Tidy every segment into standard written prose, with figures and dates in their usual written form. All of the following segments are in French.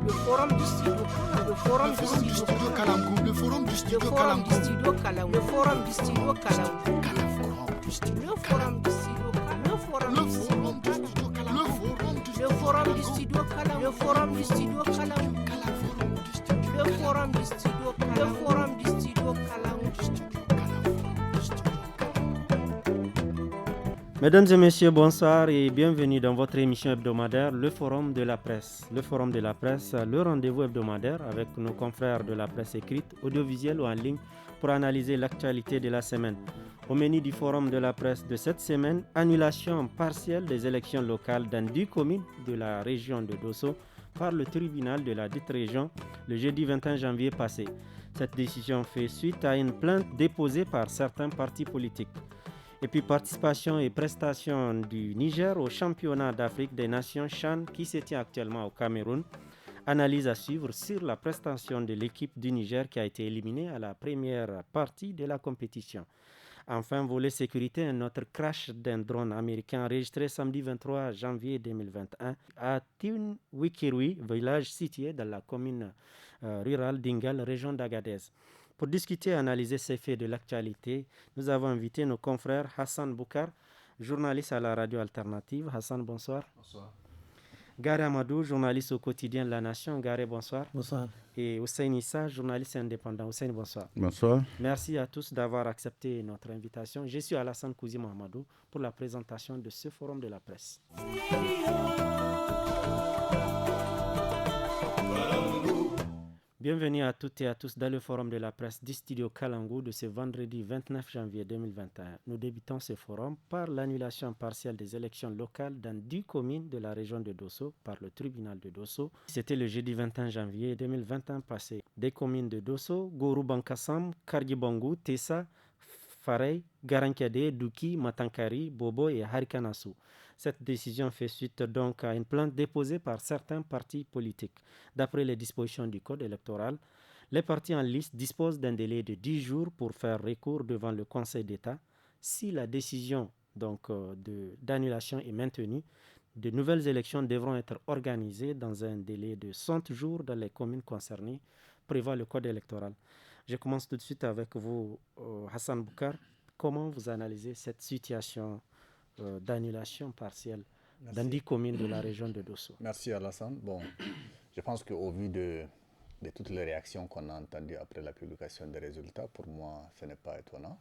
Le forum du studio Kalamgou. Le forum du studio Kalamgou. Le forum du studio Kalamgou. Le forum du studio Kalamgou. Le forum du studio Kalamgou. Le forum du studio Kalamgou. Le forum du studio Kalamgou. Le forum du studio Kalamgou. Le forum du studio Kalamgou. Le forum du studio Kalamgou. Mesdames et messieurs, bonsoir et bienvenue dans votre émission hebdomadaire, le Forum de la Presse. Le Forum de la Presse, le rendez-vous hebdomadaire avec nos confrères de la presse écrite, audiovisuelle ou en ligne pour analyser l'actualité de la semaine. Au menu du Forum de la Presse de cette semaine, annulation partielle des élections locales dans 10 communes de la région de Dosso par le tribunal de la dite région le jeudi 21 janvier passé. Cette décision fait suite à une plainte déposée par certains partis politiques. Et puis participation et prestation du Niger au championnat d'Afrique des Nations CHAN qui se tient actuellement au Cameroun. Analyse à suivre sur la prestation de l'équipe du Niger qui a été éliminée à la première partie de la compétition. Enfin, volet sécurité, un autre crash d'un drone américain enregistré samedi 23 janvier 2021 à Tinwikirui, village situé dans la commune rurale d'Ingal, région d'Agadez. Pour discuter et analyser ces faits de l'actualité, nous avons invité nos confrères Hassan Boukar, journaliste à la radio alternative. Hassan, bonsoir. Bonsoir. Gare Amadou, journaliste au quotidien La Nation. Gare, bonsoir. Bonsoir. Et Hussein Issa, journaliste indépendant. Hussein, bonsoir. Bonsoir. Merci à tous d'avoir accepté notre invitation. Je suis Alassane Kouzi Mohamedou pour la présentation de ce forum de la presse. Bienvenue à toutes et à tous dans le forum de la presse du studio Kalangu de ce vendredi 29 janvier 2021. Nous débutons ce forum par l'annulation partielle des élections locales dans 10 communes de la région de Dosso par le tribunal de Dosso. C'était le jeudi 21 janvier 2021 passé. Des communes de Dosso, Gourou Bankassam, Kargibangou, Tessa, Farey, Garankade, Douki, Matankari, Bobo et Harikanasu. Cette décision fait suite donc à une plainte déposée par certains partis politiques. D'après les dispositions du Code électoral, les partis en liste disposent d'un délai de 10 jours pour faire recours devant le Conseil d'État. Si la décision d'annulation est maintenue, de nouvelles élections devront être organisées dans un délai de 100 jours dans les communes concernées, prévoit le Code électoral. Je commence tout de suite avec vous, Hassan Boukar. Comment vous analysez cette situation d'annulation partielle dans 10 communes de la région de Dosso? Merci Alassane. Bon, je pense qu'au vu de toutes les réactions qu'on a entendues après la publication des résultats, pour moi, ce n'est pas étonnant.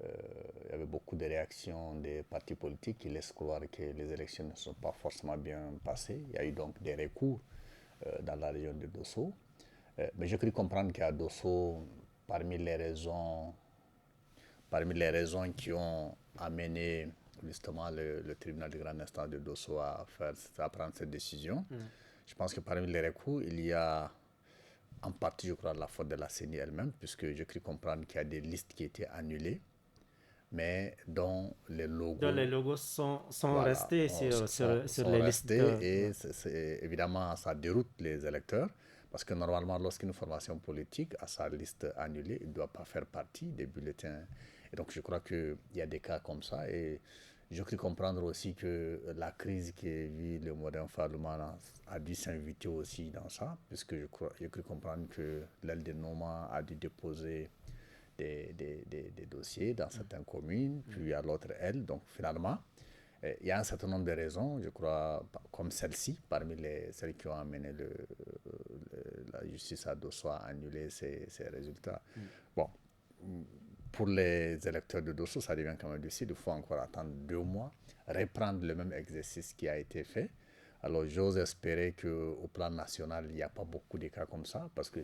Il y avait beaucoup de réactions des partis politiques qui laissent croire que les élections ne sont pas forcément bien passées. Il y a eu donc des recours dans la région de Dosso. Mais je cru comprendre qu'à Dosso, parmi les raisons qui ont amené justement le tribunal de grande instance de Dosso à prendre cette décision, je pense que parmi les recours, il y a en partie, je crois, la faute de la CENI elle-même, puisque je cru comprendre qu'il y a des listes qui étaient annulées, mais dont les logos sont restés sur les listes. Et évidemment, ça déroute les électeurs. Parce que normalement, lorsqu'une formation politique a sa liste annulée, il ne doit pas faire partie des bulletins. Et donc, je crois qu'il y a des cas comme ça. Et je cru comprendre aussi que la crise qui vit le moderne Parlement a dû s'inviter aussi dans ça, puisque j'ai cru comprendre que l'aile de Noma a dû déposer des dossiers dans certaines communes, puis à l'autre aile. Donc, finalement, il y a un certain nombre de raisons, je crois, comme celle-ci, parmi celles qui ont amené la justice à Dosso à annuler ces résultats. Bon, pour les électeurs de Dosso, ça devient quand même difficile. Il faut encore attendre 2 mois, reprendre le même exercice qui a été fait. Alors, j'ose espérer qu'au plan national, il n'y a pas beaucoup de cas comme ça, parce que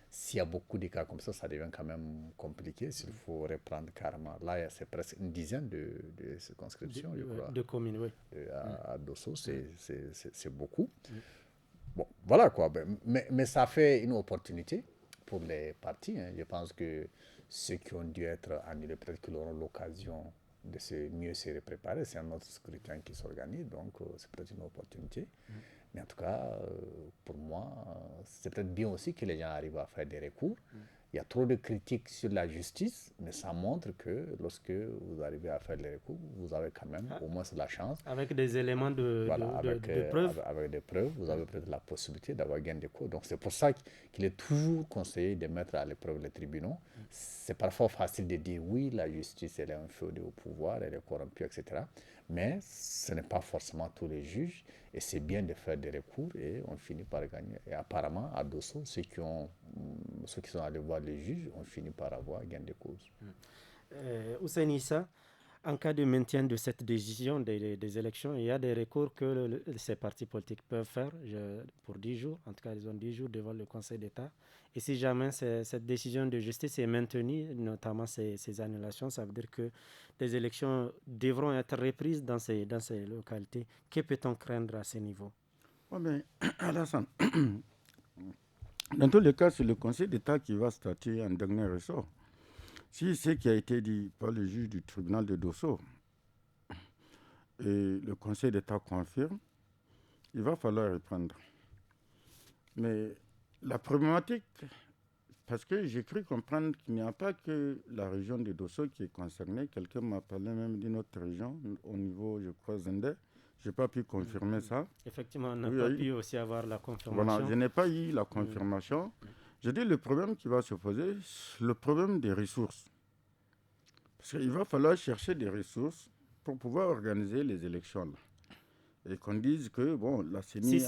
s'il y a beaucoup de cas comme ça devient quand même compliqué s'il faut reprendre carrément. Là, c'est presque une dizaine de circonscriptions, je crois. De communes, oui. À Dosso, c'est beaucoup. Bon, voilà quoi. Mais ça fait une opportunité pour les partis. Je pense que ceux qui ont dû être annulés, peut-être qu'ils auront l'occasion de mieux se préparer. C'est un autre scrutin qui s'organise, donc c'est peut-être une opportunité. Mais en tout cas, pour moi, c'est peut-être bien aussi que les gens arrivent à faire des recours Il y a trop de critiques sur la justice, mais ça montre que lorsque vous arrivez à faire les recours, vous avez quand même au moins la chance. Avec des éléments de preuve. Avec des preuves, vous avez peut-être la possibilité d'avoir gain de cause. Donc c'est pour ça qu'il est toujours conseillé de mettre à l'épreuve les tribunaux. C'est parfois facile de dire oui, la justice elle est inféodée au pouvoir, elle est corrompue, etc. Mais ce n'est pas forcément tous les juges. Et c'est bien de faire des recours et on finit par gagner. Et apparemment, à Dosso, ceux qui sont allés voir les juges ont fini par avoir gain de cause. Hussein Issa, en cas de maintien de cette décision des élections, il y a des recours que ces partis politiques peuvent faire pour 10 jours. En tout cas, ils ont 10 jours devant le Conseil d'État. Et si jamais cette décision de justice est maintenue, notamment ces annulations, ça veut dire que des élections devront être reprises dans ces localités. Que peut-on craindre à ce niveau? Oui, mais Alassane, dans tous les cas, c'est le Conseil d'État qui va statuer en dernier ressort. Si ce qui a été dit par le juge du tribunal de Dosso et le Conseil d'État confirme, il va falloir reprendre. Mais la problématique, parce que j'ai cru comprendre qu'il n'y a pas que la région de Dosso qui est concernée. Quelqu'un m'a parlé même d'une autre région, au niveau, je crois, Zende. Je n'ai pas pu confirmer ça. Effectivement, on n'a pas pu aussi avoir la confirmation. Voilà, je n'ai pas eu la confirmation. Je dis le problème qui va se poser, c'est le problème des ressources. Parce qu'il va falloir chercher des ressources pour pouvoir organiser les élections. Et qu'on dise que, bon, la CENI...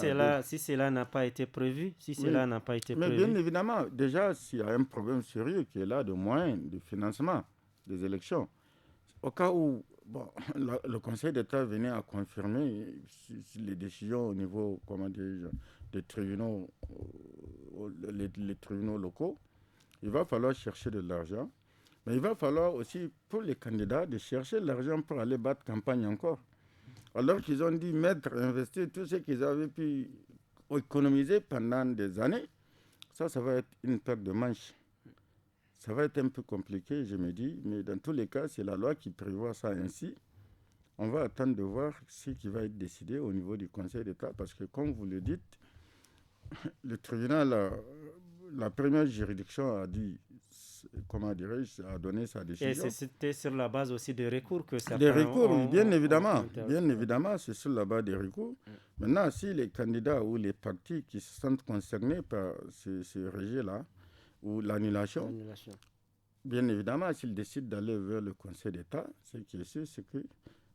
Si cela n'a pas été prévu, Mais bien évidemment, déjà, s'il y a un problème sérieux qui est là de moyens, de financement des élections, au cas où le Conseil d'État venait à confirmer les décisions au niveau, des tribunaux, les tribunaux locaux, il va falloir chercher de l'argent. Mais il va falloir aussi, pour les candidats, de chercher de l'argent pour aller battre campagne encore. Alors qu'ils ont dit investir tout ce qu'ils avaient pu économiser pendant des années, ça va être une perte de manche. Ça va être un peu compliqué, je me dis, mais dans tous les cas, c'est la loi qui prévoit ça ainsi. On va attendre de voir ce qui va être décidé au niveau du Conseil d'État, parce que, comme vous le dites, le tribunal, la première juridiction a dit, a donné sa décision. Et c'était sur la base aussi des recours que ça. Des recours, bien évidemment, c'est sur la base des recours. Maintenant, si les candidats ou les partis qui se sentent concernés par ce rejet-là, ou l'annulation, bien évidemment, s'ils décident d'aller vers le Conseil d'État, ce qui est sûr, c'est que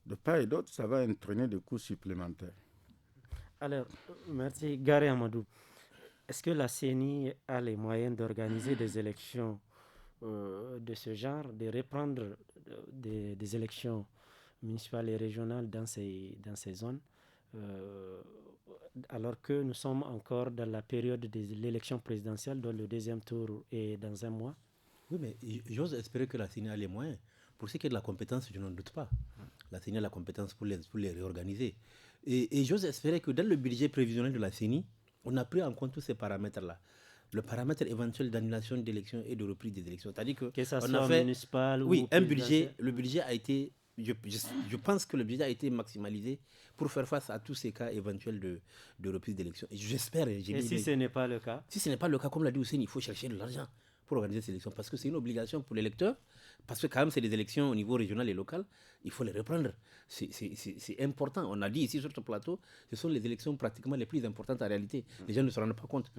de part et d'autre, ça va entraîner des coûts supplémentaires. Alors, merci. Gary Amadou, est-ce que la CENI a les moyens d'organiser des élections de ce genre, de reprendre des élections municipales et régionales dans ces zones, alors que nous sommes encore dans la période de l'élection présidentielle, dont le deuxième tour est dans un mois? Oui, mais j'ose espérer que la CENI a les moyens. Pour ce qui est de la compétence, je n'en doute pas. La CENI a la compétence pour les réorganiser. Et j'ose espérer que dans le budget prévisionnel de la CENI, on a pris en compte tous ces paramètres-là. Le paramètre éventuel d'annulation d'élections et de reprise des élections. C'est-à-dire que ça soit municipal ou le budget a été... Je pense que le budget a été maximalisé pour faire face à tous ces cas éventuels de reprise d'élections. Et j'espère... Et si ce n'est pas le cas? Si ce n'est pas le cas, comme l'a dit Hussein, il faut chercher de l'argent pour organiser ces élections. Parce que c'est une obligation pour l'électeur. Parce que quand même, c'est des élections au niveau régional et local. Il faut les reprendre. C'est important. On a dit ici sur ce plateau, ce sont les élections pratiquement les plus importantes en réalité. Les gens ne se rendent pas compte.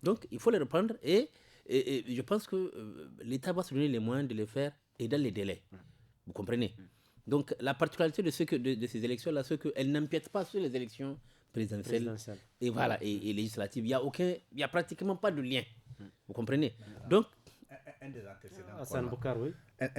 Donc, il faut les reprendre. Et je pense que l'État va se donner les moyens de les faire et dans les délais. Vous comprenez? Donc, la particularité de ces élections-là, c'est qu'elles n'empiètent pas sur les élections présidentielles. Et voilà, et législatives. Il n'y a pratiquement pas de lien. Vous comprenez? Donc, un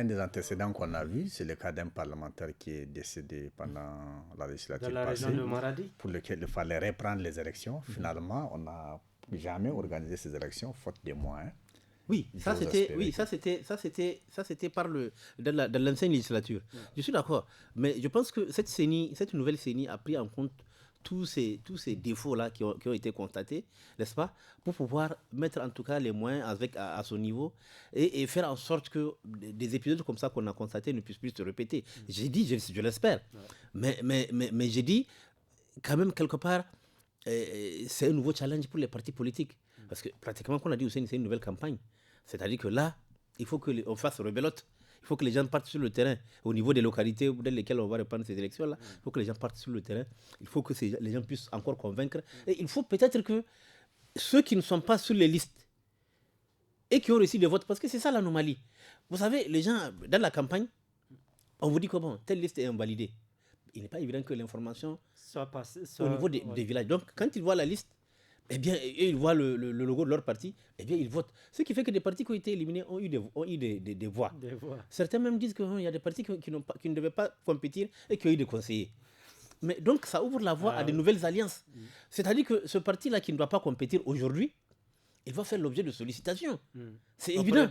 des antécédents qu'on a vu, c'est le cas d'un parlementaire qui est décédé pendant la législature dans la région de Maradi, pour lequel il fallait reprendre les élections. Finalement, on n'a jamais organisé ces élections faute de moyens. Oui, ça c'était dans l'ancienne législature. Je suis d'accord, mais je pense que cette nouvelle CENI a pris en compte tous ces défauts-là qui ont été constatés, n'est-ce pas, pour pouvoir mettre en tout cas les moyens à son niveau et faire en sorte que des épisodes comme ça qu'on a constatés ne puissent plus se répéter. J'ai dit, je l'espère, mais j'ai dit, quand même, quelque part, c'est un nouveau challenge pour les partis politiques. Parce que pratiquement, comme on a dit, c'est une nouvelle campagne. C'est-à-dire que là, il faut qu'on fasse rebelote. Il faut que les gens partent sur le terrain, au niveau des localités dans lesquelles on va reprendre ces élections-là. Il faut que les gens partent sur le terrain. Il faut que les gens puissent encore convaincre. Et il faut peut-être que ceux qui ne sont pas sur les listes et qui ont reçu des votes, parce que c'est ça l'anomalie. Vous savez, les gens, dans la campagne, on vous dit comment telle liste est invalidée. Il n'est pas évident que l'information soit passée au niveau des villages. Donc, quand ils voient la liste, eh bien, ils voient le logo de leur parti, eh bien, ils votent. Ce qui fait que des partis qui ont été éliminés ont eu des voix. Certains même disent qu'il y a des partis qui ne devaient pas compétir et qui ont eu des conseillers. Mais donc, ça ouvre la voie à de nouvelles alliances. C'est-à-dire que ce parti-là qui ne doit pas compétir aujourd'hui, il va faire l'objet de sollicitations. C'est évident.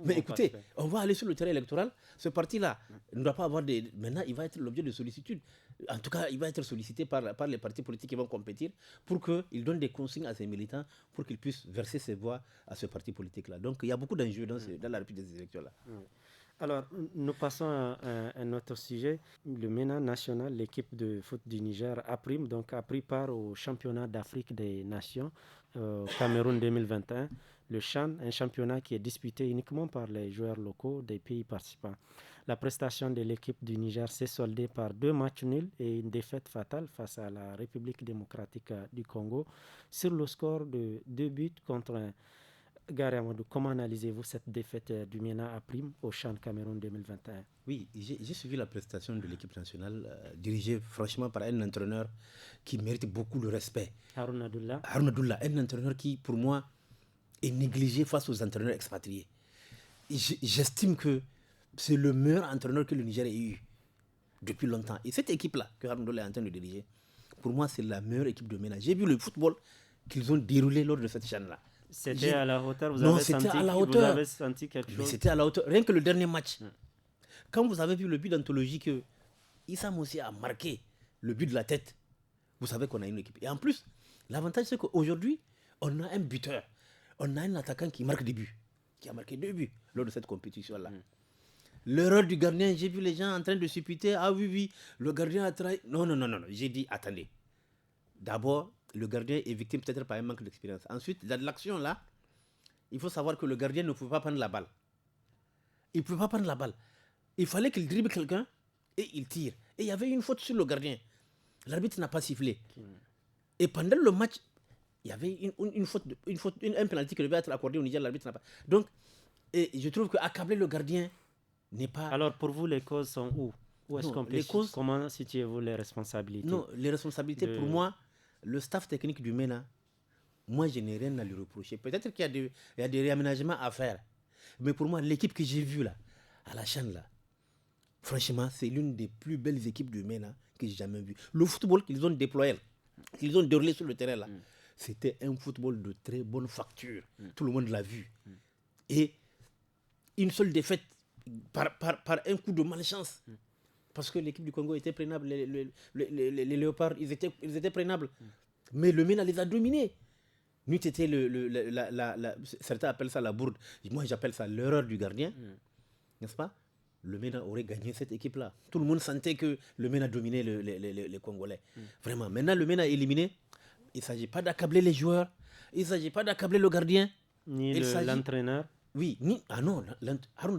Mais écoutez, on va aller sur le terrain électoral. Ce parti-là ne doit pas avoir des... Maintenant, il va être l'objet de sollicitude. En tout cas, il va être sollicité par les partis politiques qui vont compétir pour qu'ils donnent des consignes à ses militants pour qu'ils puissent verser ses voix à ce parti politique-là. Donc, il y a beaucoup d'enjeux dans la reprise des élections-là. Alors, nous passons à un autre sujet. Le MENA national, l'équipe de foot du Niger, a pris part au championnat d'Afrique des Nations Cameroun 2021. Le CHAN, un championnat qui est disputé uniquement par les joueurs locaux des pays participants. La prestation de l'équipe du Niger s'est soldée par 2 matchs nuls et une défaite fatale face à la République démocratique du Congo sur le score de 2 buts contre 1. Gary Amadou, comment analysez-vous cette défaite du MENA à prime au CHAN Cameroun 2021? Oui, j'ai suivi la prestation de l'équipe nationale dirigée franchement par un entraîneur qui mérite beaucoup le respect. Haroun Abdullah, un entraîneur qui, pour moi, est négligé face aux entraîneurs expatriés. J'estime que c'est le meilleur entraîneur que le Niger ait eu depuis longtemps. Et cette équipe-là que Haroun Abdullah est en train de diriger, pour moi, c'est la meilleure équipe de MENA. J'ai vu le football qu'ils ont déroulé lors de cette CHAN-là. C'était à la hauteur, vous avez senti quelque chose? Mais c'était à la hauteur, rien que le dernier match. Quand vous avez vu le but d'anthologie que Issa Moussi a marqué, le but de la tête, vous savez qu'on a une équipe. Et en plus, l'avantage c'est qu'aujourd'hui, on a un buteur, on a un attaquant qui marque des buts, qui a marqué 2 buts lors de cette compétition-là. L'erreur du gardien, j'ai vu les gens en train de supputer, ah oui, le gardien a trahi. Non, j'ai dit, attendez. D'abord, le gardien est victime peut-être par un manque d'expérience. Ensuite, dans l'action là, il faut savoir que le gardien ne pouvait pas prendre la balle. Il ne pouvait pas prendre la balle. Il fallait qu'il dribble quelqu'un et il tire. Et il y avait une faute sur le gardien. L'arbitre n'a pas sifflé. Et pendant le match, il y avait un penalty qui devait être accordé au Niger, l'arbitre n'a pas. Donc, je trouve qu'accabler le gardien n'est pas... Alors, pour vous, les causes sont où? Où est-ce qu'on peut... Comment situez-vous les responsabilités? Non, les responsabilités, pour moi, le staff technique du MENA, moi, je n'ai rien à lui reprocher. Peut-être qu'il y a des réaménagements à faire. Mais pour moi, l'équipe que j'ai vue là, à la CHAN là, franchement, c'est l'une des plus belles équipes du MENA que j'ai jamais vue. Le football qu'ils ont déployé, qu'ils ont déroulé sur le terrain là, c'était un football de très bonne facture. Tout le monde l'a vu. Et une seule défaite par un coup de malchance. Parce que l'équipe du Congo était prénable, les léopards, ils étaient prénables. Mais le MENA les a dominés. Certains appellent ça la bourde. Moi, j'appelle ça l'erreur du gardien. N'est-ce pas? Le MENA aurait gagné cette équipe-là. Tout le monde sentait que le MENA dominait les Congolais. Vraiment. Maintenant, le MENA est éliminé. Il ne s'agit pas d'accabler les joueurs. Il ne s'agit pas d'accabler le gardien. Ni l'entraîneur. Oui. Non. Haroun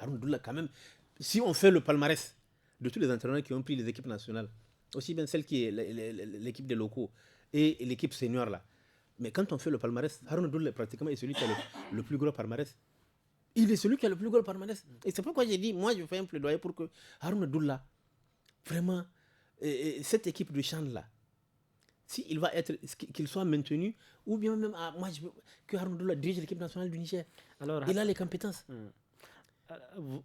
Abdullah, quand même. Si on fait le palmarès de tous les entraîneurs qui ont pris les équipes nationales, aussi bien celle qui est l'équipe des locaux et l'équipe senior là, mais quand on fait le palmarès, Haroun Abdullah pratiquement est celui qui a le plus gros palmarès. Il est celui qui a le plus gros palmarès. Et c'est pourquoi j'ai dit, moi je fais un plaidoyer pour que Haroun Abdullah, vraiment, cette équipe de CHAN là, s'il va être, qu'il soit maintenu, ou bien même, moi je veux que Haroun Abdullah dirige l'équipe nationale du Niger. Alors, il a les compétences.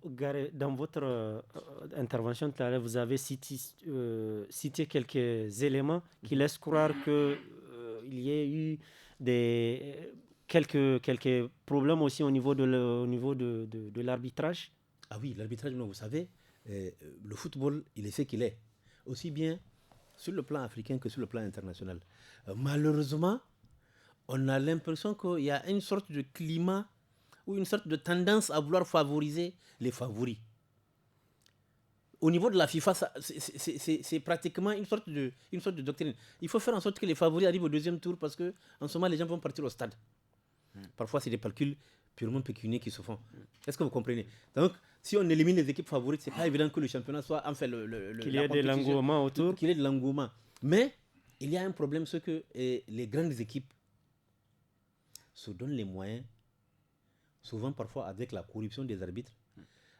Gary, dans votre intervention tout à l'heure, vous avez cité quelques éléments qui laissent croire qu'il y ait eu quelques problèmes aussi au niveau de l'arbitrage. Ah oui, l'arbitrage, vous savez, le football, il est ce qu'il est, aussi bien sur le plan africain que sur le plan international. Malheureusement, on a l'impression qu'il y a une sorte de climat ou une sorte de tendance à vouloir favoriser les favoris. Au niveau de la FIFA, c'est pratiquement une sorte de doctrine. Il faut faire en sorte que les favoris arrivent au deuxième tour parce qu'en ce moment, les gens vont partir au stade. Parfois, c'est des calculs purement pécuniaires qui se font. Est-ce que vous comprenez? Donc, si on élimine les équipes favorites, c'est pas évident que le championnat soit enfin qu'il y ait de l'engouement autour. Qu'il y ait de l'engouement. Mais il y a un problème, c'est que les grandes équipes se donnent les moyens, souvent parfois avec la corruption des arbitres,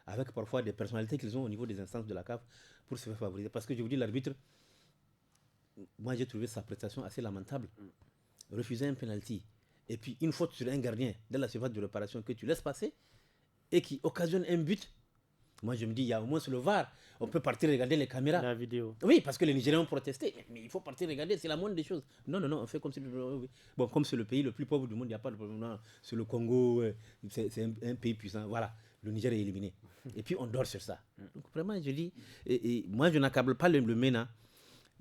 avec parfois des personnalités qu'ils ont au niveau des instances de la CAF pour se faire favoriser. Parce que je vous dis, l'arbitre, moi j'ai trouvé sa prestation assez lamentable. Refuser un penalty, et puis une faute sur un gardien dans la surface de réparation que tu laisses passer et qui occasionne un but. Moi je me dis, il y a au moins sur le VAR, on peut partir regarder les caméras. La vidéo. Oui, parce que les Nigériens ont protesté, mais il faut partir regarder, c'est la moindre des choses. Non, on fait comme si... Bon, comme c'est le pays le plus pauvre du monde, il n'y a pas de problème. Non, c'est le Congo, c'est un pays puissant. Voilà, le Niger est éliminé. Et puis on dort sur ça. Donc vraiment, je dis, et moi je n'accable pas le MENA.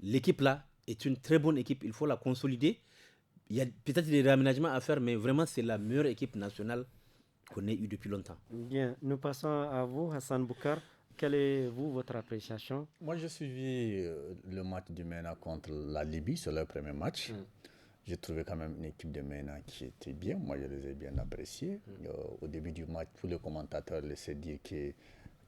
L'équipe là est une très bonne équipe, il faut la consolider. Il y a peut-être des réaménagements à faire, mais vraiment c'est la meilleure équipe nationale qu'on ait eue depuis longtemps. Bien, nous passons à vous, Hassan Boukar. Quelle est votre appréciation? Moi, j'ai suivi le match du MENA contre la Libye, c'est leur premier match. J'ai trouvé quand même une équipe de MENA qui était bien. Moi, je les ai bien appréciés. Au début du match, tous les commentateurs laissaient dire que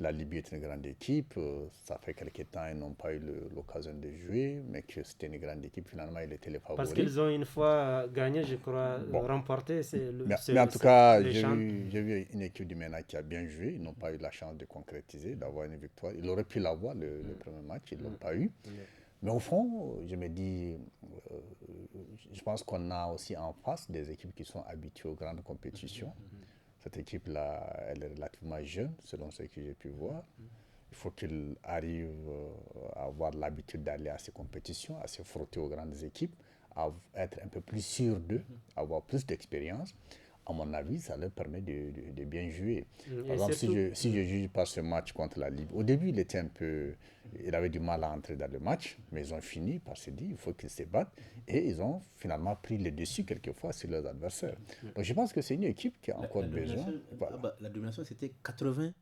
la Libye est une grande équipe. Ça fait quelques temps, ils n'ont pas eu l'occasion de jouer, mais que c'était une grande équipe. Finalement, ils étaient les favoris. Parce qu'ils ont une fois gagné, je crois, remporté. Mais en tout cas, j'ai vu une équipe du MENA qui a bien joué. Ils n'ont pas eu la chance de concrétiser, d'avoir une victoire. Ils auraient pu l'avoir le premier match, ils ne l'ont pas eu. Mais au fond, je me dis, je pense qu'on a aussi en face des équipes qui sont habituées aux grandes compétitions. Cette équipe-là, elle est relativement jeune, selon ce que j'ai pu voir. Il faut qu'ils arrivent à avoir l'habitude d'aller à ces compétitions, à se frotter aux grandes équipes, à être un peu plus sûrs d'eux, avoir plus d'expérience. À mon avis, ça leur permet de bien jouer. Par exemple, si je juge par ce match contre la Libye, au début, il avait du mal à entrer dans le match, mais ils ont fini par se dire qu'il faut qu'ils se battent et ils ont finalement pris le dessus quelquefois sur leurs adversaires. Donc je pense que c'est une équipe qui a encore besoin. Voilà. La domination, c'était 80%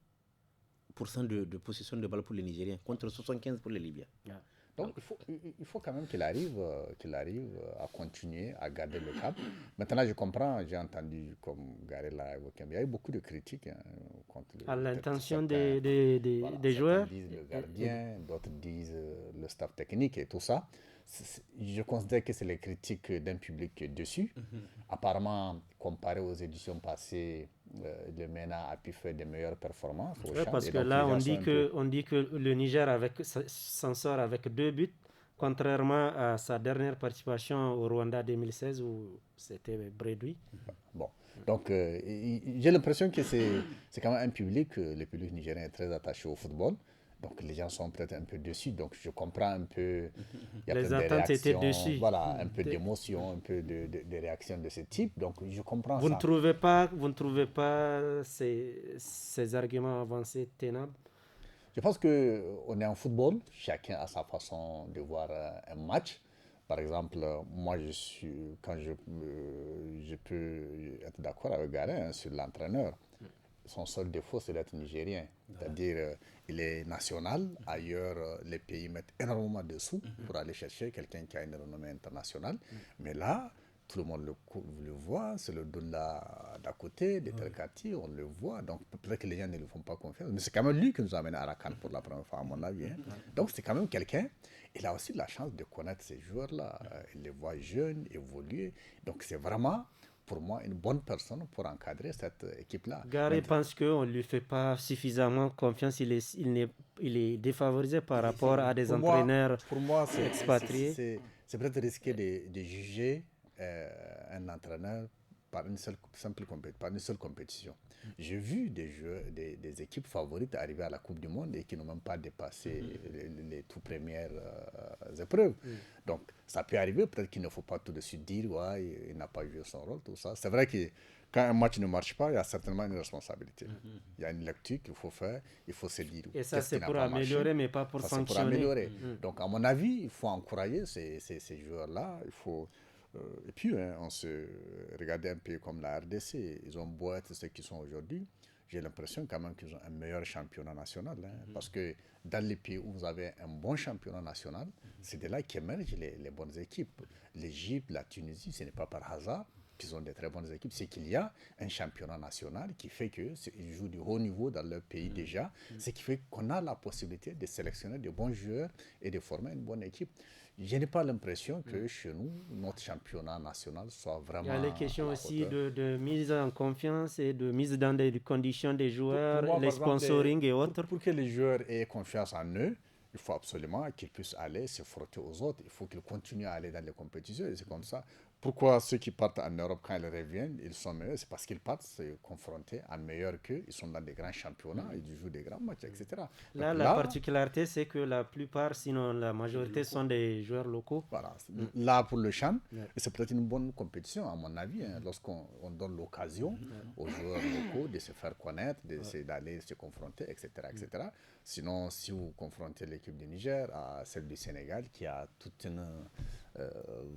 de possession de balle pour les Nigériens contre 75% pour les Libyens. Donc il faut quand même qu'il arrive à continuer à garder le cap. Maintenant, je comprends, j'ai entendu, comme Gary l'a évoqué, il y a eu beaucoup de critiques contre à l'intention des joueurs. Certains disent le gardien, d'autres disent le staff technique et tout ça. Je considère que c'est les critiques d'un public qui est dessus. Apparemment, comparé aux éditions passées, le MENA a pu faire de meilleures performances. Parce que là, on dit que le Niger s'en sort avec 2 buts, contrairement à sa dernière participation au Rwanda 2016 où c'était bredouille. Bon, donc j'ai l'impression que c'est quand même un public, le public nigérien est très attaché au football. Donc les gens sont peut-être un peu dessus, donc je comprends un peu. Il y a les attentes étaient dessus. Voilà, un peu d'émotion, un peu de réaction de ce type. Donc je comprends vous ça. Vous ne trouvez pas ces arguments avancés tenables? Je pense qu'on est en football, chacun a sa façon de voir un match. Par exemple, moi je peux être d'accord avec Garin sur l'entraîneur. Son seul défaut, c'est d'être nigérien. C'est-à-dire, il est national. Ailleurs, les pays mettent énormément de sous pour aller chercher quelqu'un qui a une renommée internationale. Mais là, tout le monde le voit, c'est le Doula d'à côté, des Telkati, on le voit. Donc, peut-être que les gens ne lui font pas confiance. Mais c'est quand même lui qui nous a amené à Rakan pour la première fois, à mon avis. Donc, c'est quand même quelqu'un. Il a aussi la chance de connaître ces joueurs-là. Il les voit jeunes, évoluer. Donc, c'est vraiment, pour moi, une bonne personne pour encadrer cette équipe-là. Gary pense qu'on ne lui fait pas suffisamment confiance. Il est défavorisé par rapport à des entraîneurs expatriés. C'est peut-être risqué de juger un entraîneur par une seule compétition. J'ai vu des équipes favorites arriver à la Coupe du Monde et qui n'ont même pas dépassé les toutes premières épreuves. Donc, ça peut arriver. Peut-être qu'il ne faut pas tout de suite dire ouais, il n'a pas joué son rôle, tout ça. C'est vrai que quand un match ne marche pas, il y a certainement une responsabilité. Il y a une lecture qu'il faut faire, il faut se dire. Et ça, c'est pour améliorer, mais pas pour sanctionner. C'est pour améliorer. Donc, à mon avis, il faut encourager ces joueurs-là. Il faut... et puis, on se regardait un peu comme la RDC. Ils ont beau être ceux qui sont aujourd'hui. J'ai l'impression quand même qu'ils ont un meilleur championnat national. Parce que dans les pays où vous avez un bon championnat national, c'est de là qu'émergent les bonnes équipes. L'Égypte, la Tunisie, ce n'est pas par hasard. qu'ils ont des très bonnes équipes, c'est qu'il y a un championnat national qui fait qu'ils jouent du haut niveau dans leur pays déjà, ce qui fait qu'on a la possibilité de sélectionner de bons joueurs et de former une bonne équipe. Je n'ai pas l'impression que chez nous, notre championnat national soit vraiment. Il y a les questions aussi de mise en confiance et de mise dans des conditions des joueurs, pour moi, les sponsoring et autres. Pour que les joueurs aient confiance en eux, il faut absolument qu'ils puissent aller se frotter aux autres. Il faut qu'ils continuent à aller dans les compétitions. Et c'est comme ça. Pourquoi ceux qui partent en Europe, quand ils reviennent, ils sont meilleurs? C'est parce qu'ils partent se confronter à meilleurs qu'eux. Ils sont dans des grands championnats, ils jouent des grands matchs, etc. Là, la particularité, c'est que la plupart, sinon la majorité, sont des joueurs locaux. Voilà. Là, pour le CHAN, c'est peut-être une bonne compétition, à mon avis, lorsqu'on donne l'occasion aux joueurs locaux de se faire connaître, d'aller se confronter, etc., etc. Sinon, si vous confrontez l'équipe du Niger à celle du Sénégal, qui a toute une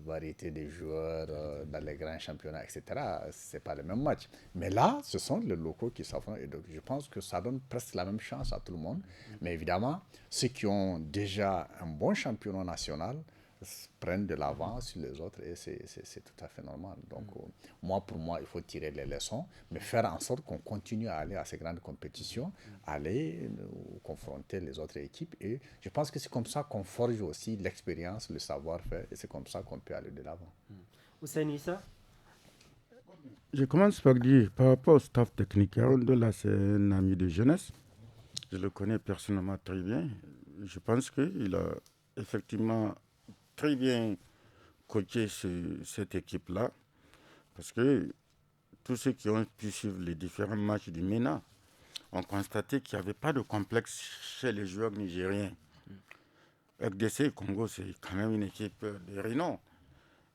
variété de joueurs dans les grands championnats, etc., ce n'est pas le même match. Mais là, ce sont les locaux qui s'affrontent. Et donc, je pense que ça donne presque la même chance à tout le monde. Mais évidemment, ceux qui ont déjà un bon championnat national prennent de l'avance sur les autres et c'est tout à fait normal. Donc, pour moi, il faut tirer les leçons, mais faire en sorte qu'on continue à aller à ces grandes compétitions, aller confronter les autres équipes. Et je pense que c'est comme ça qu'on forge aussi l'expérience, le savoir-faire, et c'est comme ça qu'on peut aller de l'avant. Hussein Issa? Je commence par dire, par rapport au staff technique, Arondola, c'est un ami de jeunesse. Je le connais personnellement très bien. Je pense qu'il a effectivement très bien coaché cette équipe-là, parce que tous ceux qui ont pu suivre les différents matchs du MENA ont constaté qu'il n'y avait pas de complexe chez les joueurs nigériens. RDC et Congo, c'est quand même une équipe de renom.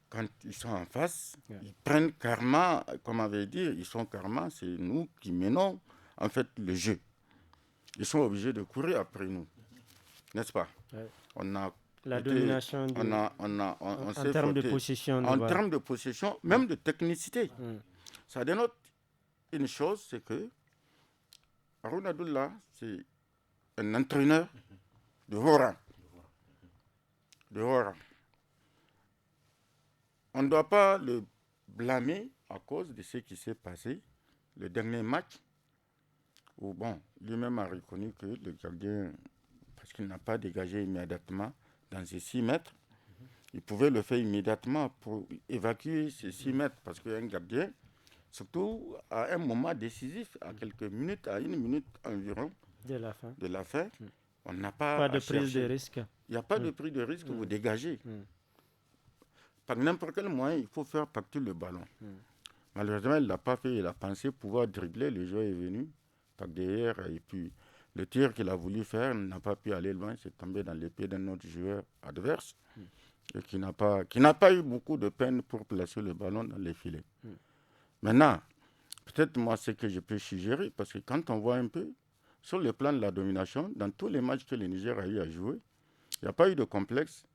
Quand ils sont en face, ils prennent carrément, comme on avait dit, c'est nous qui menons en fait le jeu. Ils sont obligés de courir après nous, n'est-ce pas? On a la domination on en termes de possession. En termes de possession, même de technicité. Ça dénote une chose, c'est que Haroun Abdullah, c'est un entraîneur de haut rang. De haut rang. On ne doit pas le blâmer à cause de ce qui s'est passé le dernier match, où lui-même a reconnu que le gardien, parce qu'il n'a pas dégagé immédiatement dans ces 6 mètres, il pouvait le faire immédiatement pour évacuer ces 6 mètres, parce qu'un gardien, surtout à un moment décisif, à quelques minutes, à 1 minute environ de la fin, on n'a pas de prise de risque. Il n'y a pas de prise de risque, vous dégagez. Par n'importe quel moyen, il faut faire partir le ballon. Malheureusement, il ne l'a pas fait. Il a pensé pouvoir dribbler. Le joueur est venu par derrière. Et puis, le tir qu'il a voulu faire n'a pas pu aller loin. C'est tombé dans les pieds d'un autre joueur adverse. Et qui n'a pas eu beaucoup de peine pour placer le ballon dans les filets. Maintenant, peut-être moi, c'est que je peux suggérer. Parce que quand on voit un peu, sur le plan de la domination, dans tous les matchs que le Niger a eu à jouer, il n'y a pas eu de complexe.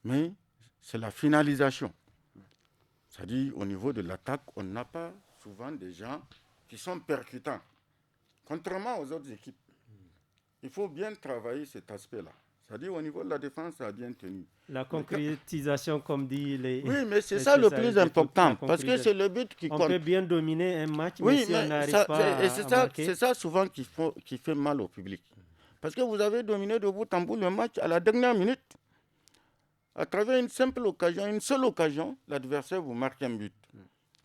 Mais c'est la finalisation. C'est-à-dire, au niveau de l'attaque, on n'a pas souvent des gens qui sont percutants. Contrairement aux autres équipes. Il faut bien travailler cet aspect-là. C'est-à-dire, au niveau de la défense, ça a bien tenu. La concrétisation, comme dit les... Oui, mais c'est ça le plus important. Parce que c'est le but qui compte. On peut bien dominer un match, mais si on n'arrive pas à marquer... C'est ça souvent qui fait mal au public. Parce que vous avez dominé de bout en bout le match à la dernière minute. À travers une seule occasion, l'adversaire vous marque un but.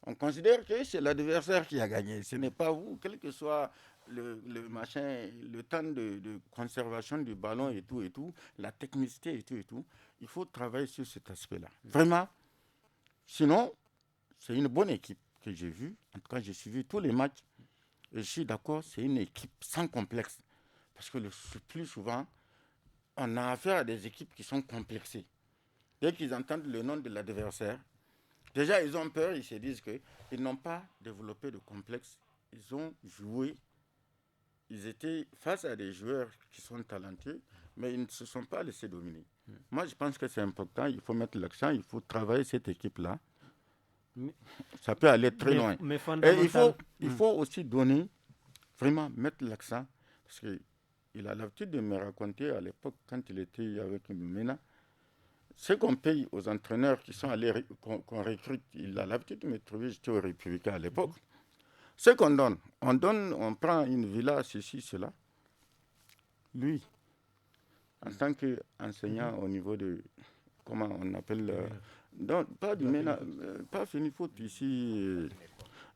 On considère que c'est l'adversaire qui a gagné. Ce n'est pas vous, quel que soit le temps de conservation du ballon et tout, la technicité et tout. Il faut travailler sur cet aspect-là. Vraiment. Sinon, c'est une bonne équipe que j'ai vue. En tout cas, j'ai suivi tous les matchs. Et je suis d'accord, c'est une équipe sans complexe. Parce que le plus souvent, on a affaire à des équipes qui sont complexées. Dès qu'ils entendent le nom de l'adversaire, déjà ils ont peur, ils se disent qu'ils n'ont pas développé de complexe. Ils ont joué, ils étaient face à des joueurs qui sont talentueux, mais ils ne se sont pas laissés dominer. Moi, je pense que c'est important, il faut mettre l'accent, il faut travailler cette équipe-là. Ça peut aller très loin. Et il faut aussi donner, vraiment mettre l'accent, parce qu'il a l'habitude de me raconter à l'époque, quand il était avec le MENA, ce qu'on paye aux entraîneurs qui sont allés, qu'on recrute, il a l'habitude de me trouver, j'étais au Républicain à l'époque. Ce qu'on donne, on prend une villa, ceci, cela. Lui, en tant qu'enseignant au niveau de, comment on appelle, pas du ménage, pas Finifoot, ici.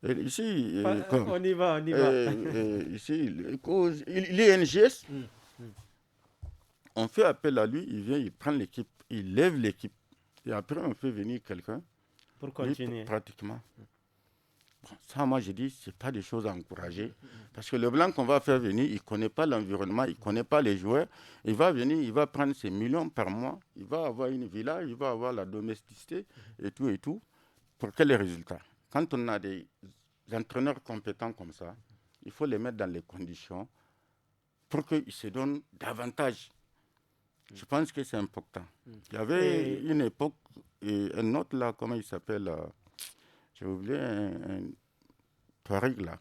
Ici, on y va. Ici, l'INGS, on fait appel à lui, il vient, il prend l'équipe, il lève l'équipe. Et après, on fait venir quelqu'un. Pour continuer. Pratiquement. Bon, ça, moi, je dis, ce n'est pas des choses à encourager. Parce que le blanc qu'on va faire venir, il ne connaît pas l'environnement, il ne connaît pas les joueurs. Il va venir, il va prendre ses millions par mois, il va avoir une villa, il va avoir la domesticité et tout. Pour quel résultat? Quand on a des entraîneurs compétents comme ça, il faut les mettre dans les conditions pour qu'ils se donnent davantage. Je pense que c'est important. Il y avait une époque, et un autre là, comment il s'appelle, j'ai oublié, un Touareg là,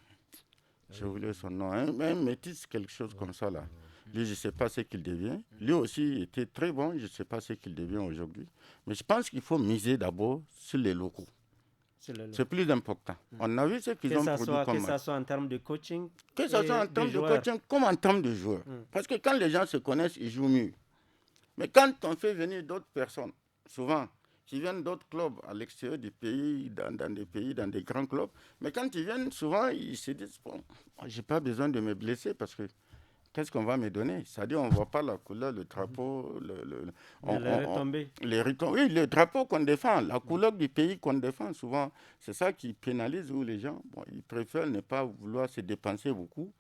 j'ai oublié son nom, un métis, quelque chose comme ça là. Lui, je ne sais pas ce qu'il devient. Lui aussi était très bon, je ne sais pas ce qu'il devient aujourd'hui. Mais je pense qu'il faut miser d'abord sur les locaux. C'est plus important. On a vu ce qu'ils ont produit comme... Que ce soit en termes de coaching. Que ce soit en termes de coaching comme en termes de joueurs. Parce que quand les gens se connaissent, ils jouent mieux. Mais quand on fait venir d'autres personnes, souvent, qui viennent d'autres clubs à l'extérieur du pays, dans des grands clubs, mais quand ils viennent, souvent, ils se disent, bon, je n'ai pas besoin de me blesser parce que qu'est-ce qu'on va me donner? C'est-à-dire, on ne voit pas la couleur, le drapeau, les retombées. Oui, le drapeau qu'on défend, la couleur du pays qu'on défend, souvent, c'est ça qui pénalise où les gens, ils préfèrent ne pas vouloir se dépenser beaucoup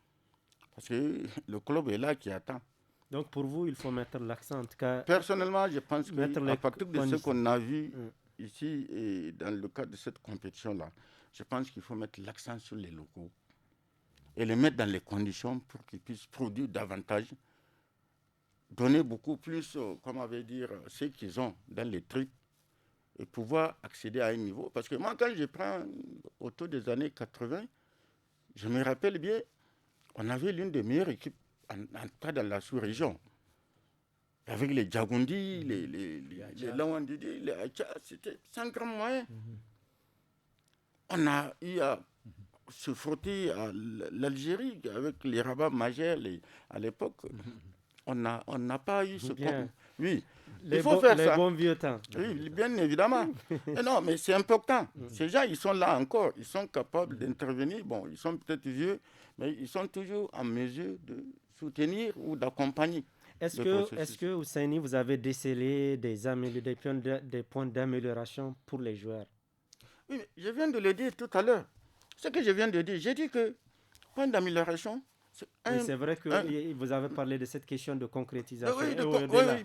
parce que le club est là qui attend. Donc, pour vous, il faut mettre l'accent, en tout cas... Personnellement, je pense qu'à partir de ce qu'on a vu ici et dans le cadre de cette compétition-là, je pense qu'il faut mettre l'accent sur les locaux et les mettre dans les conditions pour qu'ils puissent produire davantage, donner beaucoup plus, ce qu'ils ont dans les trucs et pouvoir accéder à un niveau. Parce que moi, quand je prends autour des années 80, je me rappelle bien, on avait l'une des meilleures équipes en cas dans la sous-région. Avec les Djagondi, les Lawandidi, les Aïcha, c'était sans grand moyen. On a eu à se frotter à l'Algérie avec les Rabats Majers à l'époque. On n'a pas eu ce problème. Oui, il faut faire ça. Les bons vieux temps. Oui, bien évidemment. Non, mais c'est important. Ces gens, ils sont là encore. Ils sont capables d'intervenir. Bon, ils sont peut-être vieux, mais ils sont toujours en mesure de soutenir ou d'accompagner. Est-ce que Ousseini, vous avez décelé des points d'amélioration pour les joueurs? Oui, mais je viens de le dire tout à l'heure. Ce que je viens de dire, j'ai dit que point d'amélioration, c'est vrai que vous avez parlé de cette question de concrétisation. Oui,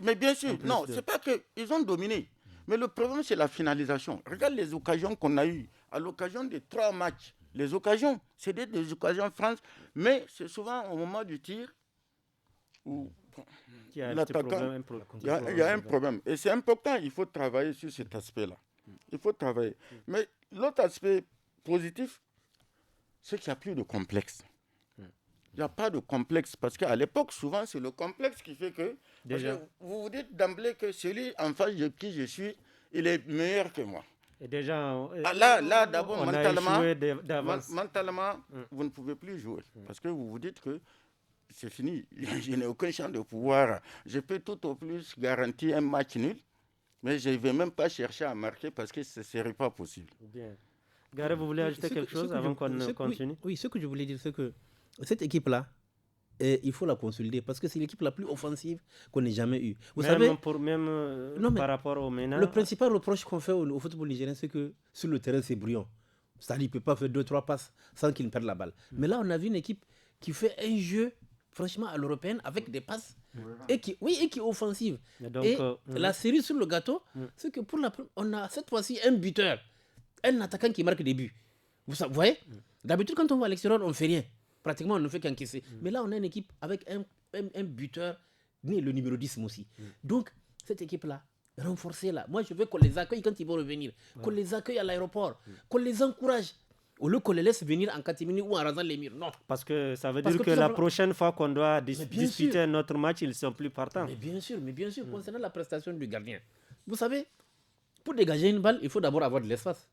mais bien sûr. Non, ce n'est pas qu'ils ont dominé. Mais le problème, c'est la finalisation. Regarde les occasions qu'on a eues à l'occasion des 3 matchs. Les occasions, c'est des occasions France, mais c'est souvent au moment du tir où l'attaquant, il y a un problème. Et c'est important, il faut travailler sur cet aspect-là. Il faut travailler. Mais l'autre aspect positif, c'est qu'il n'y a plus de complexe. Il n'y a pas de complexe parce qu'à l'époque, souvent, c'est le complexe qui fait que... Vous vous dites d'emblée que celui en face de qui je suis, il est meilleur que moi. Et déjà, là d'abord, mentalement, vous ne pouvez plus jouer. Parce que vous vous dites que c'est fini. Je n'ai aucun champ de pouvoir. Je peux tout au plus garantir un match nul, mais je ne vais même pas chercher à marquer parce que ce ne serait pas possible. Bien. Gare, vous voulez ajouter quelque chose avant qu'on continue? Oui, ce que je voulais dire, c'est que cette équipe-là, il faut la consolider parce que c'est l'équipe la plus offensive qu'on ait jamais eue. Vous savez, par rapport au MENA. Le principal reproche qu'on fait au football nigérien, c'est que sur le terrain, c'est brillant. C'est-à-dire qu'il ne peut pas faire 2-3 passes sans qu'il ne perde la balle. Mais là, on a vu une équipe qui fait un jeu, franchement, à l'européenne, avec des passes, et qui est offensive. Et la série sur le gâteau, c'est que on a cette fois-ci un buteur, un attaquant qui marque des buts. Vous voyez, d'habitude, quand on va à l'extérieur, on ne fait rien. Pratiquement, on ne fait qu'encaisser. Mais là, on a une équipe avec un buteur, né le numéro 10 aussi. Donc, cette équipe-là, renforcée-là, moi, je veux qu'on les accueille quand ils vont revenir, qu'on les accueille à l'aéroport, qu'on les encourage. Au lieu qu'on les laisse venir en catimini ou en rasant les murs. Non. Parce que ça veut dire que la prochaine fois qu'on doit disputer notre match, ils ne sont plus partants. Mais bien sûr, concernant la prestation du gardien, Vous savez, pour dégager une balle, il faut d'abord avoir de l'espace.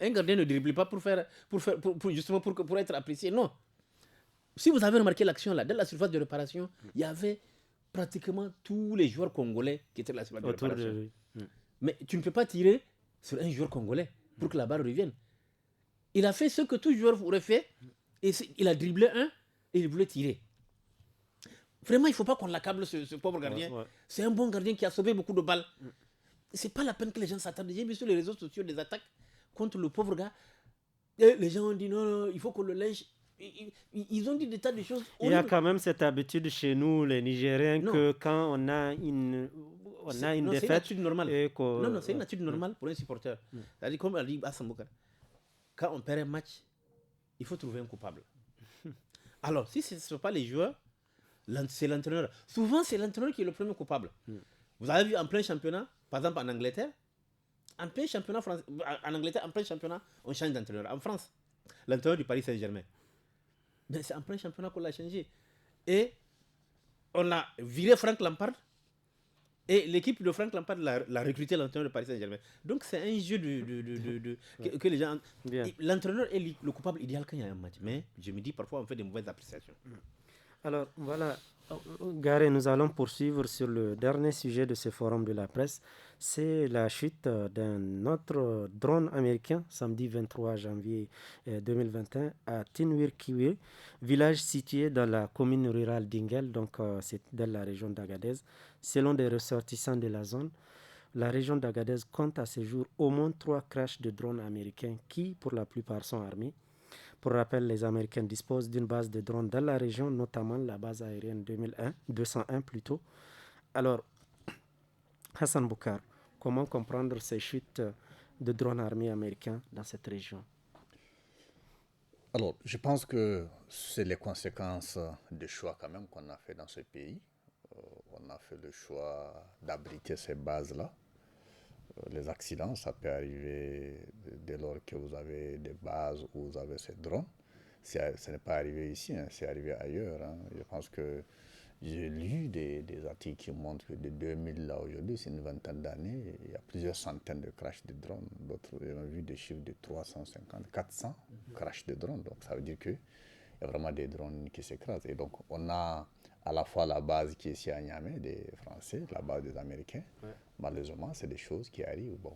Un gardien ne dribble pas pour être apprécié. Non. Si vous avez remarqué l'action là, dans la surface de réparation, il y avait pratiquement tous les joueurs congolais qui étaient dans la surface de réparation. Mais tu ne peux pas tirer sur un joueur congolais pour que la balle revienne. Il a fait ce que tout joueur aurait fait, et il a dribblé un, et il voulait tirer. Vraiment, il ne faut pas qu'on l'accable, ce pauvre gardien. Ouais. C'est un bon gardien qui a sauvé beaucoup de balles. Ce n'est pas la peine que les gens s'attardent. J'ai vu sur les réseaux sociaux des attaques contre le pauvre gars. Et les gens ont dit non, il faut qu'on le lynche. Ils ont dit des tas de choses. Il y a quand même cette habitude chez nous, les Nigériens, que quand on a une défaite... C'est une attitude normale. Non, c'est une attitude normale pour un supporter. C'est-à-dire, comme a dit Hassan Boukar, quand on perd un match, il faut trouver un coupable. Alors, si ce ne sont pas les joueurs, c'est l'entraîneur. Souvent, c'est l'entraîneur qui est le premier coupable. Vous avez vu en plein championnat, par exemple en Angleterre, en plein championnat, on change d'entraîneur. En France, l'entraîneur du Paris Saint-Germain. Mais c'est en plein championnat qu'on l'a changé. Et on a viré Frank Lampard. Et l'équipe de Frank Lampard l'a recruté l'entraîneur du Paris Saint-Germain. Donc c'est un jeu que les gens... L'entraîneur est le coupable idéal quand il y a un match. Mais je me dis, parfois, on fait des mauvaises appréciations. Alors, voilà. Garé, nous allons poursuivre sur le dernier sujet de ce forum de la presse. C'est la chute d'un autre drone américain samedi 23 janvier 2021 à Tinwirkiwe, village situé dans la commune rurale d'Ingel, donc c'est dans la région d'Agadez. Selon des ressortissants de la zone, la région d'Agadez compte à ce jour au moins 3 crashs de drones américains qui, pour la plupart, sont armés. Pour rappel, les Américains disposent d'une base de drones dans la région, notamment la base aérienne 201 plutôt. Alors, Hassan Boukar, comment comprendre ces chutes de drones armés américains dans cette région? Alors, je pense que c'est les conséquences des choix quand même qu'on a fait dans ce pays. On a fait le choix d'abriter ces bases-là. Les accidents, ça peut arriver dès lors que vous avez des bases où vous avez ces drones. Ce n'est pas arrivé ici, c'est arrivé ailleurs. Je pense que j'ai lu des articles qui montrent que de 2000 à aujourd'hui, c'est une vingtaine d'années, il y a plusieurs centaines de crashs de drones. D'autres ont vu des chiffres de 350, 400 crashs de drones. Donc ça veut dire qu'il y a vraiment des drones qui s'écrasent. Et donc on a à la fois la base qui est ici à Niamey, des Français, la base des Américains. Ouais. Malheureusement, c'est des choses qui arrivent. Bon,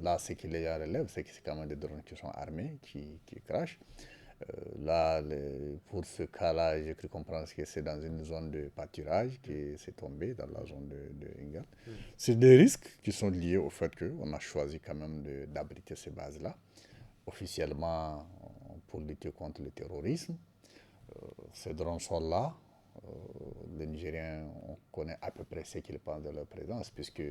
là, ce qui les relève, c'est que c'est quand même des drones qui sont armés, qui crashent. Là, pour ce cas-là, j'ai cru comprendre que c'est dans une zone de pâturage qui s'est tombé dans la zone de Ingel. C'est des risques qui sont liés au fait qu'on a choisi quand même d'abriter ces bases-là. Officiellement, pour lutter contre le terrorisme, ces drones sont là. Les Nigériens, on connaît à peu près ce qu'ils pensent de leur présence, puisque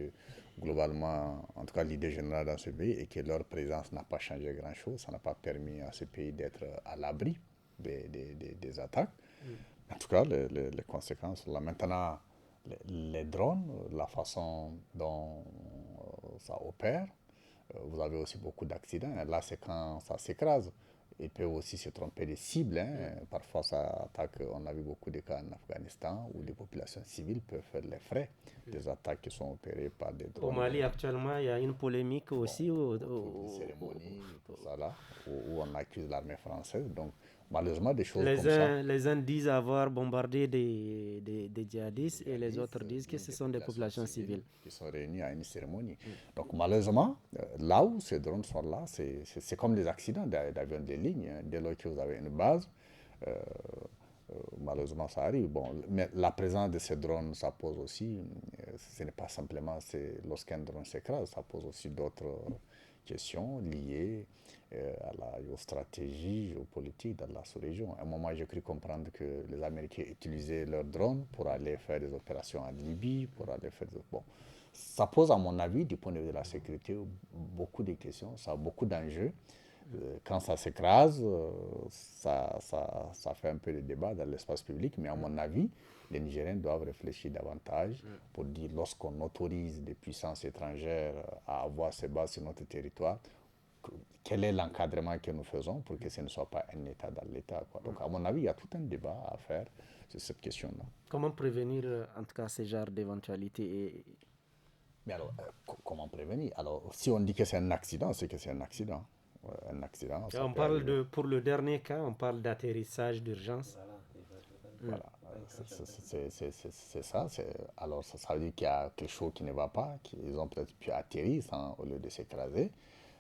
globalement, en tout cas l'idée générale dans ce pays est que leur présence n'a pas changé grand-chose, ça n'a pas permis à ce pays d'être à l'abri des attaques. En tout cas, les conséquences, là maintenant, les drones, la façon dont ça opère, vous avez aussi beaucoup d'accidents, là c'est quand ça s'écrase. Ils peuvent aussi se tromper des cibles. Parfois, ça attaque. On a vu beaucoup de cas en Afghanistan où les populations civiles peuvent faire les frais des attaques qui sont opérées par des drones. Au Mali, actuellement, il y a une polémique aussi. Une cérémonie, tout ça là, où on accuse l'armée française. Donc, malheureusement, des choses comme ça. Les uns disent avoir bombardé des djihadistes et les autres disent que ce sont des populations civiles qui sont réunies à une cérémonie. Donc, malheureusement, là où ces drones sont là, c'est comme des accidents d'avions de ligne. Dès lors que vous avez une base, malheureusement, ça arrive. Bon, mais la présence de ces drones, ça pose aussi, ce n'est pas simplement lorsqu'un drone s'écrase, ça pose aussi d'autres questions liées aux stratégies géopolitiques dans la sous-région. À un moment, j'ai cru comprendre que les Américains utilisaient leurs drones pour aller faire des opérations en Libye, pour aller faire Bon, ça pose, à mon avis, du point de vue de la sécurité, beaucoup de questions, ça a beaucoup d'enjeux. Quand ça s'écrase, ça fait un peu de débat dans l'espace public, mais à mon avis, les Nigériens doivent réfléchir davantage pour dire, lorsqu'on autorise des puissances étrangères à avoir ces bases sur notre territoire, quel est l'encadrement que nous faisons pour que ce ne soit pas un État dans l'État, quoi. Donc, à mon avis, il y a tout un débat à faire sur cette question-là. Comment prévenir, en tout cas, ce genre d'éventualité Mais alors, comment prévenir? Alors, si on dit que c'est un accident, c'est que c'est un accident. Un accident. On parle pour le dernier cas, on parle d'atterrissage d'urgence. Voilà, c'est ça. Alors, ça veut dire qu'il y a quelque chose qui ne va pas, qu'ils ont peut-être pu atterrir au lieu de s'écraser.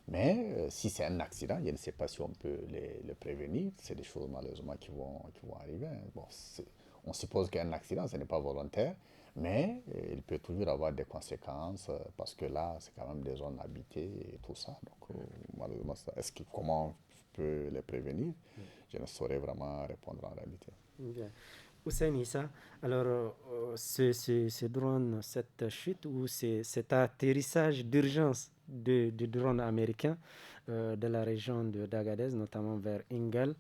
Mais si c'est un accident, je ne sais pas si on peut le prévenir. C'est des choses malheureusement qui vont arriver. Bon, on suppose qu'un accident, ce n'est pas volontaire, mais il peut toujours avoir des conséquences parce que là, c'est quand même des zones habitées et tout ça. Donc, malheureusement, comment on peut les prévenir? Je ne saurais vraiment répondre en réalité. Bien. Hussein Issa, alors ce drone, cette chute ou cet atterrissage d'urgence de drones américains de la région d'Agadez, notamment vers Ingal,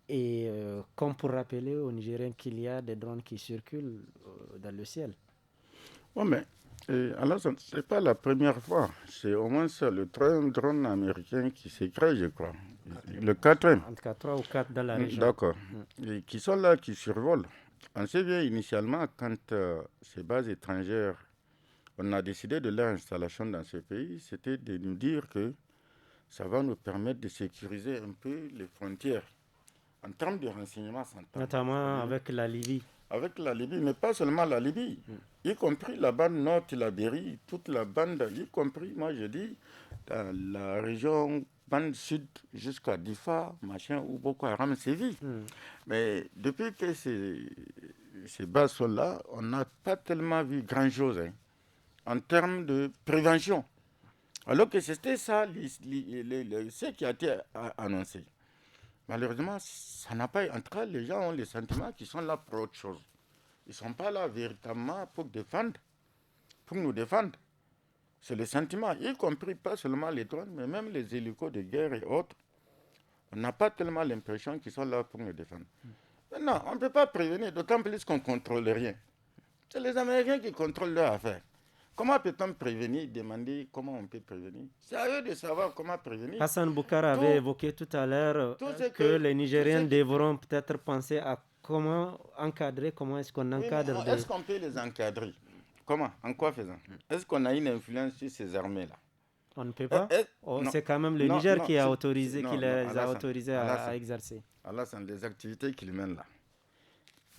et comme pour rappeler aux Nigériens qu'il y a des drones qui circulent dans le ciel. Oui, mais alors, ce n'est pas la première fois. C'est au moins ça, le troisième drone américain qui s'écrase, je crois. Le quatrième. En tout cas, 3 ou 4 dans la région. D'accord. Et qui sont là, qui survolent. On sait bien, initialement, quand ces bases étrangères, on a décidé de leur installation dans ce pays, c'était de nous dire que ça va nous permettre de sécuriser un peu les frontières en termes de renseignement central. Notamment avec la Libye. Avec la Libye, mais pas seulement la Libye, y compris la bande nord de la Berry, toute la bande, y compris, moi je dis, dans la région bande sud jusqu'à Difa, machin, où Boko Haram sévit. Mais depuis que ces bases sont là, on n'a pas tellement vu grand-chose en termes de prévention. Alors que c'était ça ce qui a été annoncé. Malheureusement, ça n'a pas... En tout cas, les gens ont le sentiment qu'ils sont là pour autre chose. Ils ne sont pas là véritablement pour nous défendre. C'est le sentiment, y compris pas seulement les drones, mais même les hélicos de guerre et autres. On n'a pas tellement l'impression qu'ils sont là pour nous défendre. Maintenant, on ne peut pas prévenir, d'autant plus qu'on ne contrôle rien. C'est les Américains qui contrôlent leurs affaires. Comment peut-on prévenir, demander comment on peut prévenir? C'est à eux de savoir comment prévenir. Hassan Boukar avait évoqué tout à l'heure que les Nigériens devront peut-être penser à comment encadrer, comment est-ce qu'on encadre. Oui, est-ce qu'on peut les encadrer? Comment? En quoi faisant? Est-ce qu'on a une influence sur ces armées-là? On ne peut pas. C'est quand même le Niger qui les a autorisés à exercer. Alors, c'est des activités qu'ils mènent là.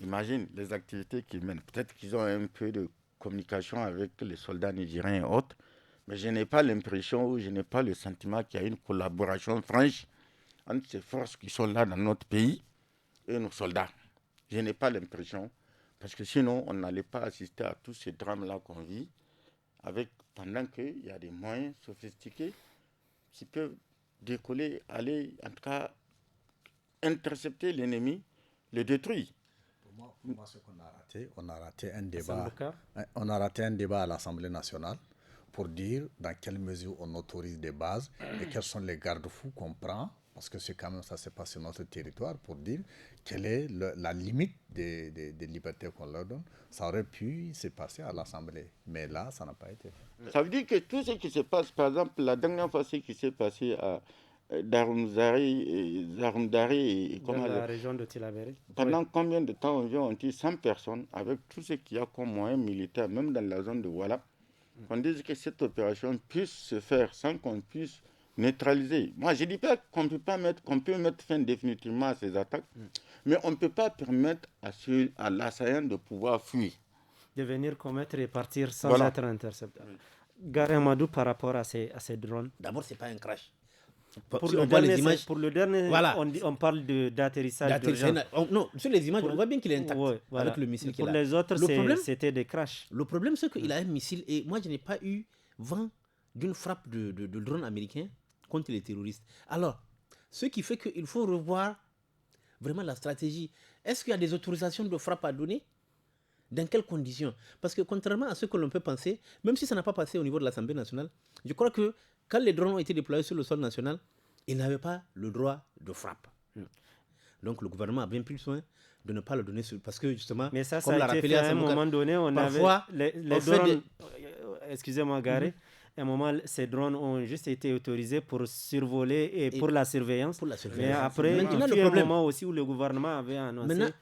Imagine les activités qu'ils mènent. Peut-être qu'ils ont un peu de communication avec les soldats nigériens et autres, mais je n'ai pas l'impression ou je n'ai pas le sentiment qu'il y a une collaboration franche entre ces forces qui sont là dans notre pays et nos soldats. Je n'ai pas l'impression, parce que sinon on n'allait pas assister à tous ces drames-là qu'on vit, pendant qu'il y a des moyens sophistiqués qui peuvent décoller, aller en tout cas intercepter l'ennemi, le détruire. Pour moi, ce qu'on a raté, on a raté un débat à l'Assemblée nationale pour dire dans quelle mesure on autorise des bases et quels sont les garde-fous qu'on prend, parce que c'est quand même ça se passe sur notre territoire, pour dire quelle est la limite des libertés qu'on leur donne. Ça aurait pu se passer à l'Assemblée, mais là, ça n'a pas été fait. Ça veut dire que tout ce qui se passe, par exemple, la dernière fois, ce qui s'est passé à Darumdari et dans la région de Tilaberi. Pendant combien de temps on dit 100 personnes avec tout ce qu'il y a comme moyens militaires, même dans la zone de Ouala, qu'on dise que cette opération puisse se faire sans qu'on puisse neutraliser. Moi, je ne dis pas qu'on peut mettre fin définitivement à ces attaques, mais on ne peut pas permettre à l'assaillant de pouvoir fuir. De venir commettre et partir sans être intercepté. Gare Amadou, par rapport à ces drones. D'abord, ce n'est pas un crash. Pour le dernier, voilà. on parle d'atterrissage d'urgence. Non, sur les images, on voit bien qu'il est intact avec le missile qu'il a. Pour les autres, c'était des crashs. Le problème, c'est qu'il a un missile et moi, je n'ai pas eu vent d'une frappe de drone américain contre les terroristes. Alors, ce qui fait qu'il faut revoir vraiment la stratégie. Est-ce qu'il y a des autorisations de frappe à donner? Dans quelles conditions? Parce que contrairement à ce que l'on peut penser, même si ça n'a pas passé au niveau de l'Assemblée nationale, je crois que quand les drones ont été déployés sur le sol national, ils n'avaient pas le droit de frappe. Donc le gouvernement a bien pris soin de ne pas le donner parce que justement, mais ça a été fait à un moment donné, on parfois, avait les drones, excusez-moi Garé, à un moment ces drones ont juste été autorisés pour survoler et pour la surveillance. Mais après, il y a eu un moment aussi où le gouvernement avait annoncé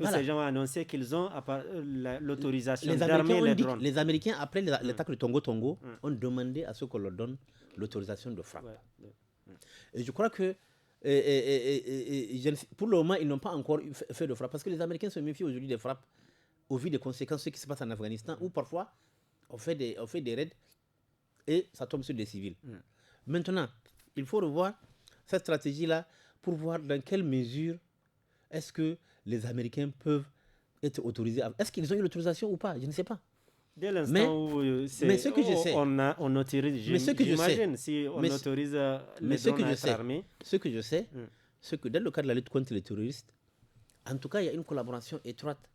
Ces gens ont annoncé qu'ils ont l'autorisation Les d'armer les drones. Les Américains, après l'attaque de Tongo, ont demandé à ce qu'on leur donne l'autorisation de frappe. Et je crois que pour le moment, ils n'ont pas encore fait de frappe parce que les Américains se méfient aujourd'hui des frappes au vu des conséquences de ce qui se passe en Afghanistan où parfois on fait des raids et ça tombe sur des civils. Maintenant, il faut revoir cette stratégie-là pour voir dans quelle mesure est-ce que les Américains peuvent être autorisés. Est-ce qu'ils ont eu l'autorisation ou pas? Je ne sais pas. Dès l'instant où ce que je sais, on autorise, j'imagine, si on autorise les drones à être armés. Ce que je sais, c'est que dans le cadre de la lutte contre les terroristes, en tout cas, il y a une collaboration étroite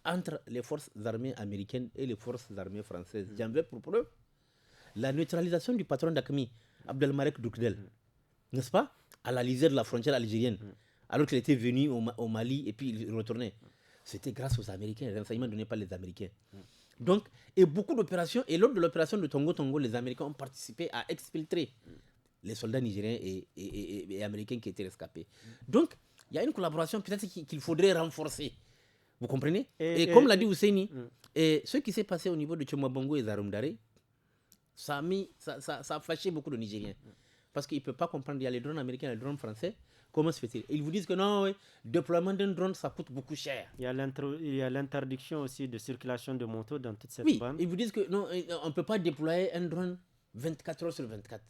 entre les forces armées américaines et les forces armées françaises. J'en veux pour preuve la neutralisation du patron d'AQMI, Abdelmalek Doukdel, n'est-ce pas, à la lisière de la frontière algérienne, alors qu'il était venu au Mali et puis il retournait. C'était grâce aux Américains, les renseignements donnés par les Américains. Donc, et beaucoup d'opérations, et lors de l'opération de Tongo, les Américains ont participé à exfiltrer les soldats nigériens et américains qui étaient rescapés. Donc, il y a une collaboration peut-être qu'il faudrait renforcer. Vous comprenez? Et comme l'a dit Ousseini, ce qui s'est passé au niveau de Tchomabongo et Zarumdare, ça a fâché beaucoup de Nigériens. Parce qu'ils ne peuvent pas comprendre, il y a les drones américains et les drones français. Comment se fait-il? Ils vous disent que non, le déploiement d'un drone, ça coûte beaucoup cher. Il y a l'interdiction aussi de circulation de motos dans toute cette bande. Oui, ils vous disent que non, on ne peut pas déployer un drone 24 heures sur 24.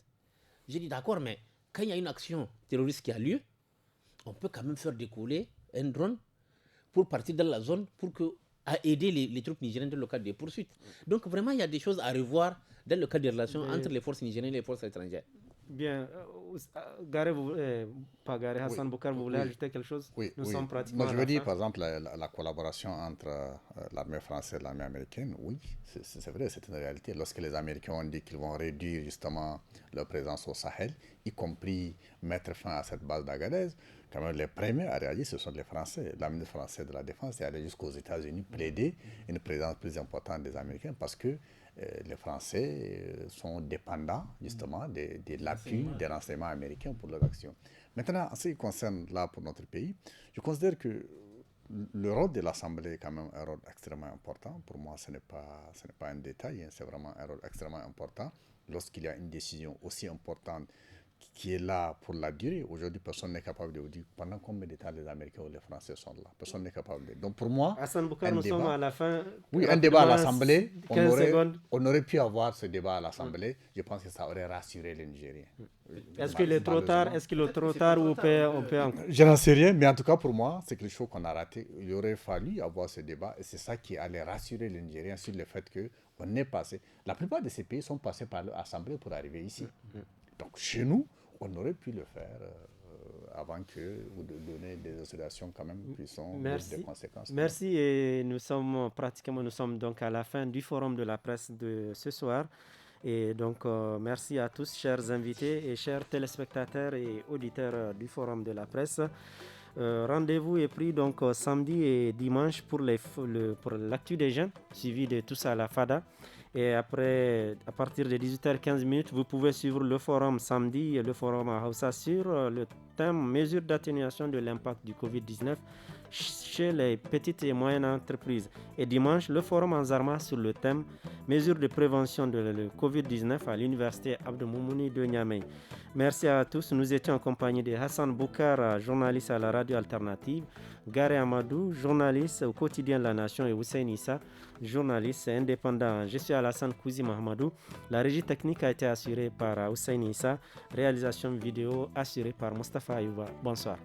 J'ai dit d'accord, mais quand il y a une action terroriste qui a lieu, on peut quand même faire décoller un drone pour partir dans la zone à aider les troupes nigériennes dans le cadre des poursuites. Donc vraiment, il y a des choses à revoir dans le cadre des relations entre les forces nigériennes et les forces étrangères. Bien. Hassan Boukar, vous voulez ajouter quelque chose? Nous sommes pratiquement. Moi, je veux dire, par exemple, la collaboration entre l'armée française et l'armée américaine, oui, c'est vrai, c'est une réalité. Lorsque les Américains ont dit qu'ils vont réduire justement leur présence au Sahel, y compris mettre fin à cette base d'Agadez, quand même les premiers à réagir, ce sont les Français. La ministre française de la Défense est allée jusqu'aux États-Unis plaider une présence plus importante des Américains parce que les Français sont dépendants justement de l'appui des renseignements américains pour leur action. Maintenant, en ce qui concerne là pour notre pays, je considère que le rôle de l'Assemblée est quand même un rôle extrêmement important. Pour moi, ce n'est pas un détail, c'est vraiment un rôle extrêmement important. Lorsqu'il y a une décision aussi importante qui est là pour la durée, aujourd'hui, personne n'est capable de vous dire pendant combien de temps les Américains ou les Français sont là. Personne n'est capable de. Donc pour moi, Hassan Boukar, nous sommes à la fin. Oui, un débat à l'Assemblée, on aurait pu avoir ce débat à l'Assemblée. Je pense que ça aurait rassuré les Nigériens. Est-ce qu'il est trop tard? Est-ce qu'il est trop tard ou on peut encore... Je n'en sais rien, mais en tout cas pour moi, c'est quelque chose qu'on a raté. Il aurait fallu avoir ce débat et c'est ça qui allait rassurer les Nigériens sur le fait qu'on est passé. La plupart de ces pays sont passés par l'Assemblée pour arriver ici. Donc chez nous, on aurait pu le faire avant que vous donner des associations quand même qui sont des conséquences. Merci et nous sommes donc à la fin du forum de la presse de ce soir. Et donc merci à tous, chers invités et chers téléspectateurs et auditeurs du forum de la presse. Rendez-vous est pris donc samedi et dimanche pour l'actu des jeunes, suivi de tous à la FADA. Et après, à partir de 18h15, vous pouvez suivre le forum samedi et le forum à Hausa sur le thème mesures d'atténuation de l'impact du Covid-19 chez les petites et moyennes entreprises. Et dimanche, le forum en Zarma sur le thème mesures de prévention de le Covid-19 à l'université Abdou Moumouni de Niamey. Merci à tous. Nous étions en compagnie de Hassan Boukar, journaliste à la radio alternative, Gare Amadou, journaliste au quotidien La Nation, et Hussein Issa, journaliste indépendant. Je suis Alassane Kouzi Mahamadou. La régie technique a été assurée par Hussein Issa, réalisation vidéo assurée par Mustafa Ayouba. Bonsoir.